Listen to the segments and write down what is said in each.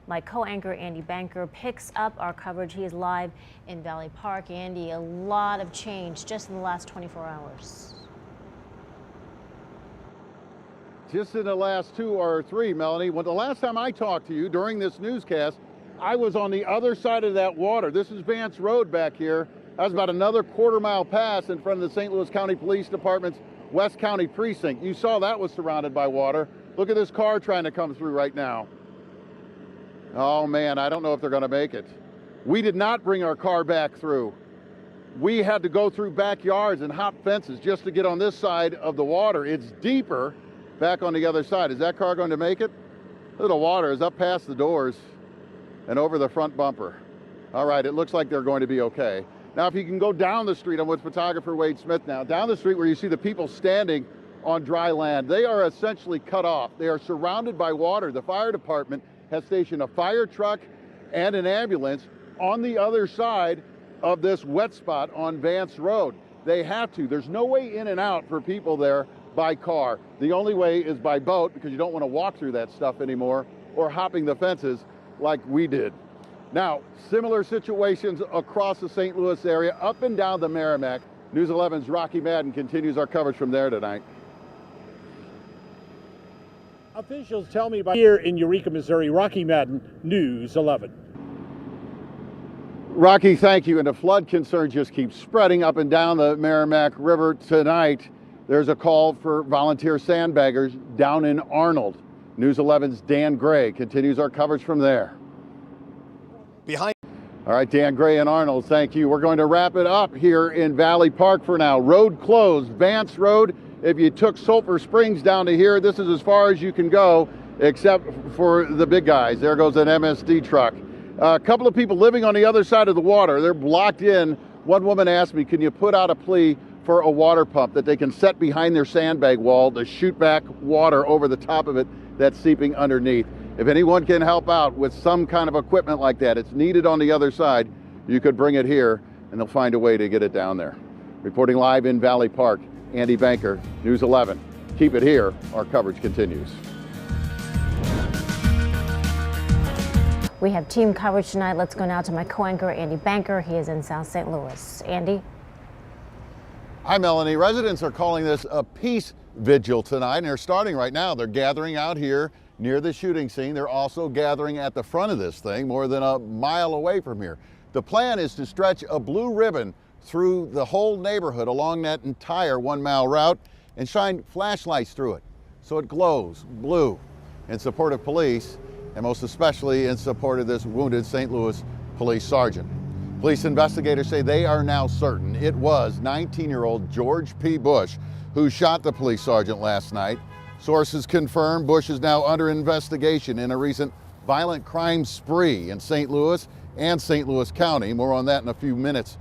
My co-anchor Andy Banker picks up our coverage. He is live in Valley Park. Andy, a lot of change just in the last 24 hours. Just in the last 2 or 3, Melanie. Well, the last time I talked to you during this newscast, I was on the other side of that water. This is Vance Road back here. That was about another quarter-mile pass in front of the St. Louis County Police Department's West County Precinct. You saw that was surrounded by water. Look at this car trying to come through right now. Oh man, I don't know if they're gonna make it. We did not bring our car back through. We had to go through backyards and hop fences just to get on this side of the water. It's deeper back on the other side. Is that car going to make it? Look, the water is up past the doors and over the front bumper. All right, it looks like they're going to be okay. Now, if you can go down the street, I'm with photographer Wade Smith now, down the street where you see the people standing on dry land, they are essentially cut off. They are surrounded by water. The fire department has stationed a fire truck and an ambulance on the other side of this wet spot on Vance Road. They have to. There's no way in and out for people there by car. The only way is by boat, because you don't want to walk through that stuff anymore, or hopping the fences like we did. Now, similar situations across the St. Louis area, up and down the Merrimack. News 11's Rocky Madden continues our coverage from there tonight. Officials tell me about here in Eureka, Missouri. Rocky Madden, News 11. Rocky, thank you. And the flood concern just keeps spreading up and down the Merrimack River tonight. There's a call for volunteer sandbaggers down in Arnold. News 11's Dan Gray continues our coverage from there. All right, Dan Gray and Arnold, thank you. We're going to wrap it up here in Valley Park for now. Road closed, Vance Road. If you took Sulphur Springs down to here, this is as far as you can go, except for the big guys. There goes an MSD truck. A couple of people living on the other side of the water. They're blocked in. One woman asked me, can you put out a plea for a water pump that they can set behind their sandbag wall to shoot back water over the top of it that's seeping underneath? If anyone can help out with some kind of equipment like that, it's needed on the other side, you could bring it here and they'll find a way to get it down there. Reporting live in Valley Park, Andy Banker, News 11. Keep it here, our coverage continues. We have team coverage tonight. Let's go now to my co-anchor Andy Banker. He is in South St. Louis. Andy? Hi, Melanie. Residents are calling this a peace vigil tonight, and they're starting right now. They're gathering out here near the shooting scene. They're also gathering at the front of this thing, more than a mile away from here. The plan is to stretch a blue ribbon through the whole neighborhood along that entire 1 mile route and shine flashlights through it so it glows blue in support of police, and most especially in support of this wounded St. Louis police sergeant. Police investigators say they are now certain it was 19-year-old George P. Bush who shot the police sergeant last night. Sources confirm Bush is now under investigation in a recent violent crime spree in St. Louis and St. Louis County. More on that in a few minutes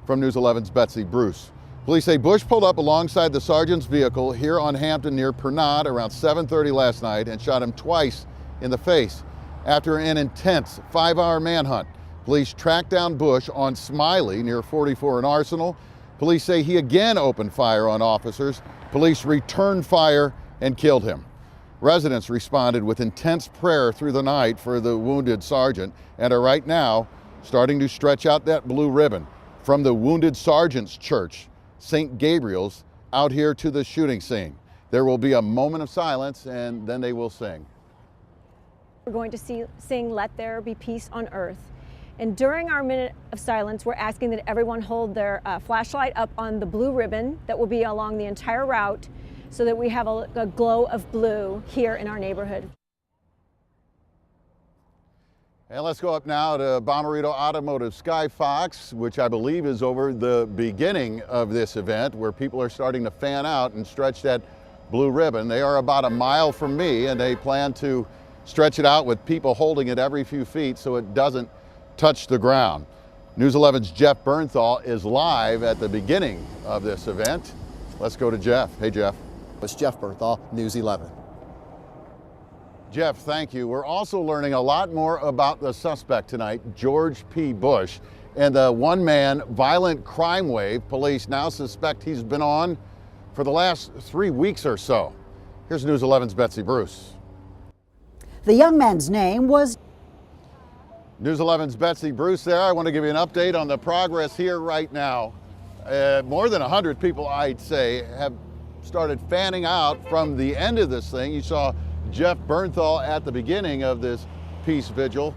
from News 11's Betsy Bruce. Police say Bush pulled up alongside the sergeant's vehicle here on Hampton near Pernod around 7:30 last night and shot him twice in the face. After an intense 5-hour manhunt, police tracked down Bush on Smiley near 44 and Arsenal. Police say he again opened fire on officers. Police returned fire and killed him. Residents responded with intense prayer through the night for the wounded sergeant and are right now starting to stretch out that blue ribbon from the Wounded Sergeant's Church, St. Gabriel's, out here to the shooting scene. There will be a moment of silence and then they will sing. We're going to sing Let There Be Peace on Earth. And during our minute of silence, we're asking that everyone hold their flashlight up on the blue ribbon that will be along the entire route so that we have a glow of blue here in our neighborhood. And let's go up now to Bommarito Automotive Sky Fox, which I believe is over the beginning of this event, where people are starting to fan out and stretch that blue ribbon. They are about a mile from me, and they plan to stretch it out with people holding it every few feet so it doesn't touch the ground. News 11's Jeff Bernthal is live at the beginning of this event. Let's go to Jeff. Hey, Jeff. It's Jeff Bernthal, News 11. Jeff, thank you. We're also learning a lot more about the suspect tonight, George P. Bush, and the one-man violent crime wave police now suspect he's been on for the last 3 weeks or so. Here's News 11's Betsy Bruce. The young man's name was News 11's Betsy Bruce there. I want to give you an update on the progress here right now. More than 100 people, I'd say, have started fanning out from the end of this thing. You saw Jeff Bernthal at the beginning of this peace vigil.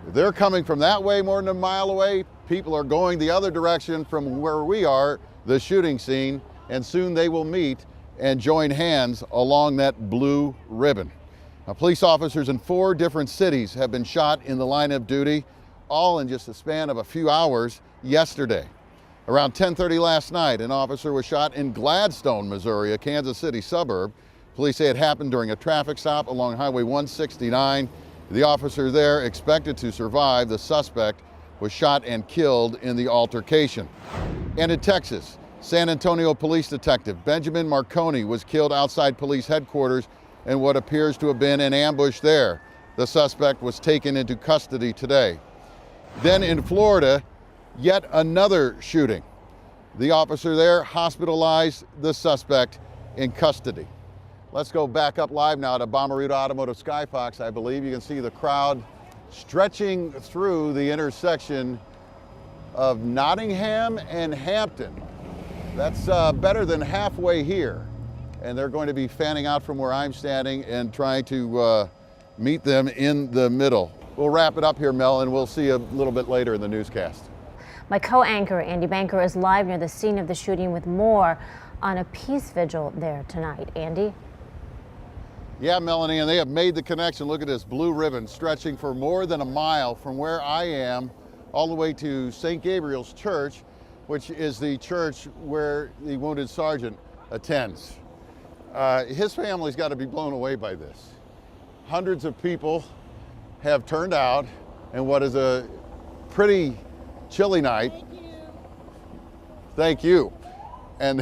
They're coming from that way more than a mile away. People are going the other direction from where we are, the shooting scene, and soon they will meet and join hands along that blue ribbon. Now, police officers in 4 different cities have been shot in the line of duty, all in just a span of a few hours yesterday. Around 10:30 last night, an officer was shot in Gladstone, Missouri, a Kansas City suburb. Police say it happened during a traffic stop along Highway 169. The officer there expected to survive. The suspect was shot and killed in the altercation. And in Texas, San Antonio police detective Benjamin Marconi was killed outside police headquarters in what appears to have been an ambush there. The suspect was taken into custody today. Then in Florida, yet another shooting. The officer there hospitalized, the suspect in custody. Let's go back up live now to Bomarito Automotive Skyfox. I believe you can see the crowd stretching through the intersection of Nottingham and Hampton. That's better than halfway here. And they're going to be fanning out from where I'm standing and trying to meet them in the middle. We'll wrap it up here, Mel, and we'll see you a little bit later in the newscast. My co-anchor, Andy Banker, is live near the scene of the shooting with more on a peace vigil there tonight. Andy? Yeah, Melanie, and they have made the connection. Look at this blue ribbon stretching for more than a mile from where I am all the way to St. Gabriel's Church, which is the church where the wounded sergeant attends. His family's got to be blown away by this. Hundreds of people have turned out in what is a pretty chilly night. Thank you. And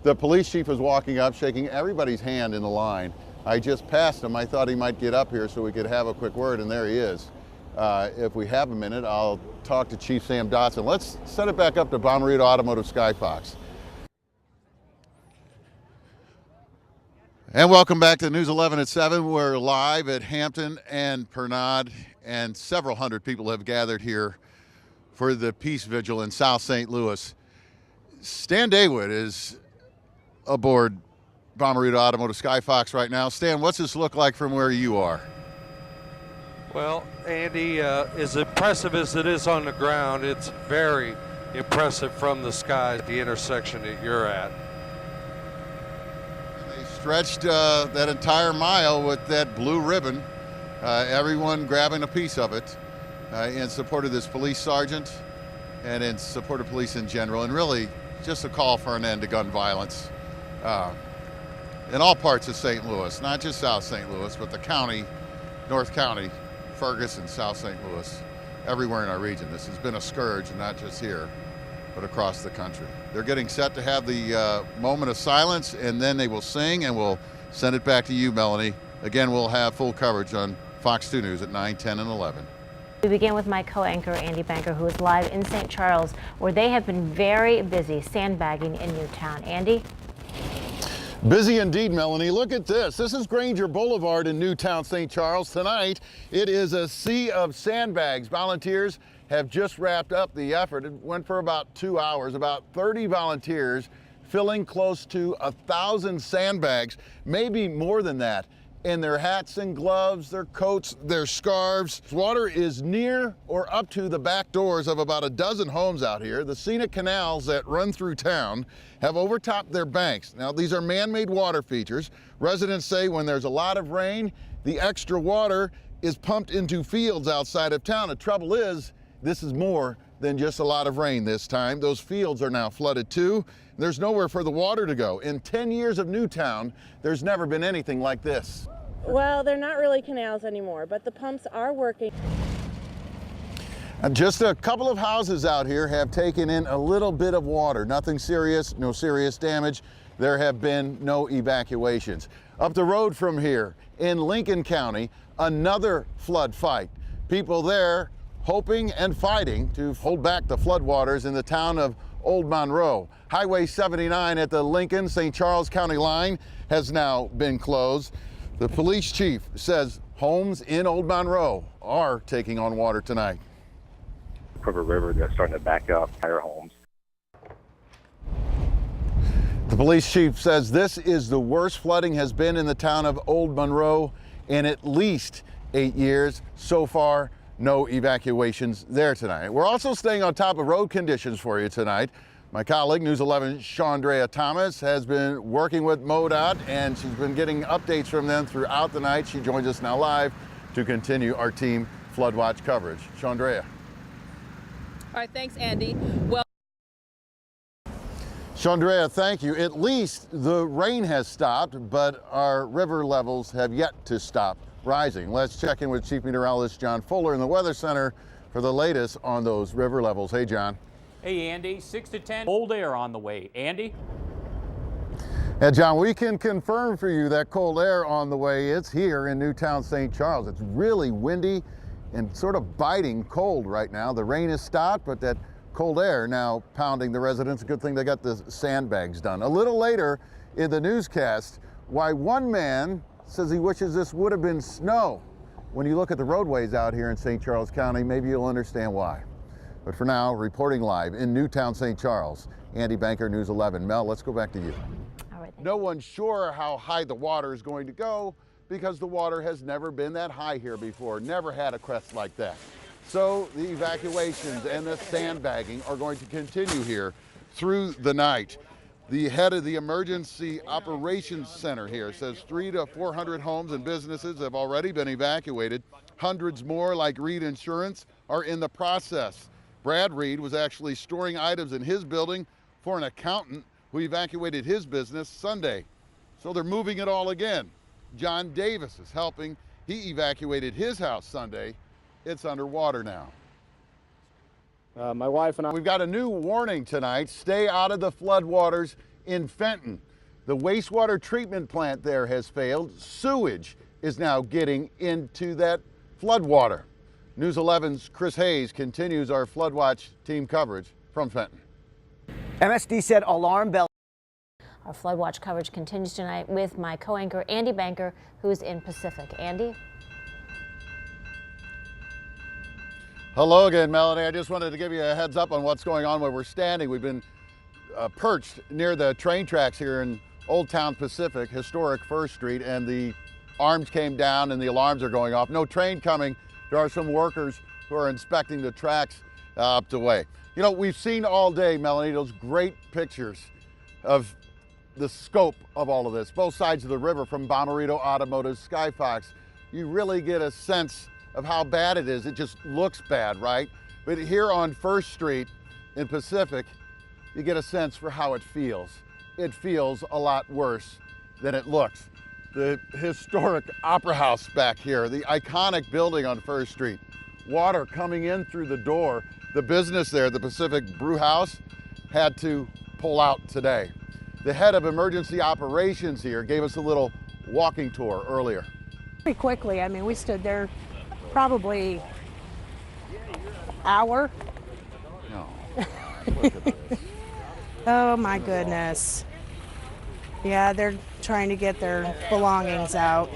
the police chief is walking up, shaking everybody's hand in the line. I just passed him. I thought he might get up here so we could have a quick word, and there he is. If we have a minute, I'll talk to Chief Sam Dotson. Let's set it back up to Bomarito Automotive Skyfox. And welcome back to News 11 at 7. We're live at Hampton and Pernod, and several hundred people have gathered here for the peace vigil in South St. Louis. Stan Daywood is aboard Bomarito Automotive Skyfox right now. Stan, what's this look like from where you are? Well, Andy, as impressive as it is on the ground, it's very impressive from the sky at the intersection that you're at. They stretched that entire mile with that blue ribbon, everyone grabbing a piece of it in support of this police sergeant and in support of police in general, and really just a call for an end to gun violence in all parts of St. Louis, not just South St. Louis, but the county, North County, Ferguson, South St. Louis, everywhere in our region. This has been a scourge, and not just here, but across the country. They're getting set to have the moment of silence, and then they will sing, and we'll send it back to you, Melanie. Again, we'll have full coverage on Fox 2 News at 9, 10, and 11. We begin with my co-anchor, Andy Banker, who is live in St. Charles, where they have been very busy sandbagging in Newtown. Andy? Busy indeed, Melanie. Look at this. This is Granger Boulevard in Newtown, St. Charles. Tonight, it is a sea of sandbags. Volunteers have just wrapped up the effort. It went for about 2 hours. About 30 volunteers filling close to 1,000 sandbags, maybe more than that, in their hats and gloves, their coats, their scarves. Water is near or up to the back doors of about a dozen homes out here. The scenic canals that run through town have overtopped their banks. Now, these are man-made water features. Residents say when there's a lot of rain, the extra water is pumped into fields outside of town. The trouble is, this is more than just a lot of rain this time. Those fields are now flooded too. There's nowhere for the water to go. In 10 years of Newtown, there's never been anything like this. Well, they're not really canals anymore, but the pumps are working. And just a couple of houses out here have taken in a little bit of water. Nothing serious, no serious damage. There have been no evacuations. Up the road from here in Lincoln County, another flood fight. People there hoping and fighting to hold back the floodwaters in the town of Old Monroe. Highway 79 at the Lincoln-St. Charles County line has now been closed. The police chief says homes in Old Monroe are taking on water tonight. Kroger River that's starting to back up higher homes. The police chief says this is the worst flooding has been in the town of Old Monroe in at least 8 years. So far, no evacuations there tonight. We're also staying on top of road conditions for you tonight. My colleague, News 11's Chandrea Thomas, has been working with MoDOT, and she's been getting updates from them throughout the night. She joins us now live to continue our team flood watch coverage. Chandrea. All right, thanks, Andy. Well, Chandrea, thank you. At least the rain has stopped, but our river levels have yet to stop rising. Let's check in with Chief Meteorologist John Fuller in the Weather Center for the latest on those river levels. Hey, John. Hey, Andy. 6 to 10. Cold air on the way. Andy? Yeah, John, we can confirm for you that cold air on the way. It's here in Newtown, St. Charles. It's really windy and sort of biting cold right now. The rain has stopped, but that cold air now pounding the residents. A good thing they got the sandbags done. A little later in the newscast, why one man says he wishes this would have been snow. When you look at the roadways out here in St. Charles County, maybe you'll understand why. But for now, reporting live in Newtown, St. Charles, Andy Banker, News 11. Mel, let's go back to you. All right, No one's sure how high the water is going to go because the water has never been that high here before, never had a crest like that. So the evacuations and the sandbagging are going to continue here through the night. The head of the Emergency Operations Center here says 300 to 400 homes and businesses have already been evacuated. Hundreds more, like Reed Insurance, are in the process. Brad Reed was actually storing items in his building for an accountant who evacuated his business Sunday. So they're moving it all again. John Davis is helping. He evacuated his house Sunday. It's underwater now. My wife and I. We've got a new warning tonight. Stay out of the floodwaters in Fenton. The wastewater treatment plant there has failed. Sewage is now getting into that floodwater. News 11's Chris Hayes continues our Flood Watch team coverage from Fenton. MSD said alarm bell. Our flood watch coverage continues tonight with my co-anchor Andy Banker, who's in Pacific. Andy? Hello again, Melanie. I just wanted to give you a heads up on what's going on where we're standing. We've been perched near the train tracks here in Old Town Pacific, historic First Street, and the arms came down and the alarms are going off. No train coming. There are some workers who are inspecting the tracks up the way. You know, we've seen all day, Melanie, those great pictures of the scope of all of this, both sides of the river from Bomarito Automotive, Skyfox. You really get a sense of how bad it is. It just looks bad, right? But here on First Street in Pacific, you get a sense for how it feels. It feels a lot worse than it looks. The historic Opera House back here, the iconic building on First Street, water coming in through the door. The business there, the Pacific Brew House, had to pull out today. The head of emergency operations here gave us a little walking tour earlier. Pretty quickly, I mean, we stood there probably hour. No, look at this. Oh my goodness. Yeah, they're trying to get their belongings out.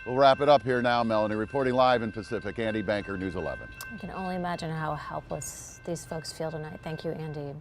We'll wrap it up here now, Melanie. Reporting live in Pacific, Andy Banker, News 11. I can only imagine how helpless these folks feel tonight. Thank you, Andy.